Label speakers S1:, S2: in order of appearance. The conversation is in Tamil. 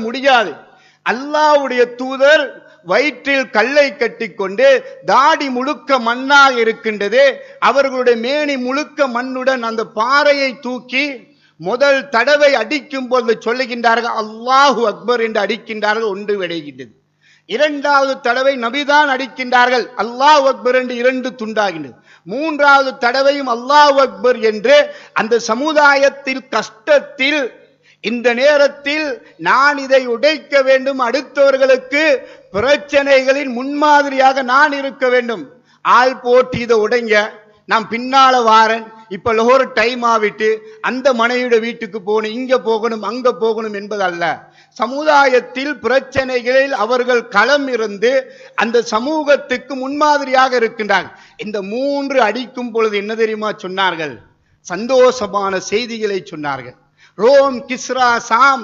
S1: முடியாது. அல்லாஹ்வுடைய தூதர் வயிற்றில் கல்லை கட்டிக்கொண்டு தாடி முழுக்க மண்ணாக இருக்கின்றது, அவர்களுடைய மேனி முழுக்க மண்ணுடன் அந்த பாறையை தூக்கி முதல் தடவை அடிக்கும் போது சொல்லுகின்றார்கள் அல்லாஹு அக்பர் என்று அடிக்கின்றார்கள், ஒன்று விடைகின்றது. இரண்டாவது தடவை நபிதான் அடிக்கின்றார்கள், அல்லாஹ் அக்பர் என்று இரண்டு துண்டாகின்றது. மூன்றாவது தடவையும் அல்லாஹ் அக்பர் என்று அந்த சமுதாயத்தில் கஷ்டத்தில் இந்த நேரத்தில் நான் இதை உடைக்க வேண்டும், அடுத்தவர்களுக்கு பிரச்சனைகளின் முன்மாதிரியாக நான் இருக்க வேண்டும். ஆள் போட்டு இதை உடைங்க, நான் பின்னால வாரன், இப்ப லோர் டைம் ஆவிட்டு அந்த மனைவியோட வீட்டுக்கு போகணும், இங்க போகணும், அங்க போகணும் என்பதல்ல. சமுதாயத்தில் பிரச்சனைகளில் அவர்கள் களம் இருந்து அந்த சமூகத்துக்கு முன்மாதிரியாக இருக்கின்றார்கள். இந்த மூன்று அடிக்கும் பொழுது என்ன தெரியுமா சொன்னார்கள்? சந்தோஷமான செய்திகளை சொன்னார்கள். ரோம், கிஸ்ரா, சாம்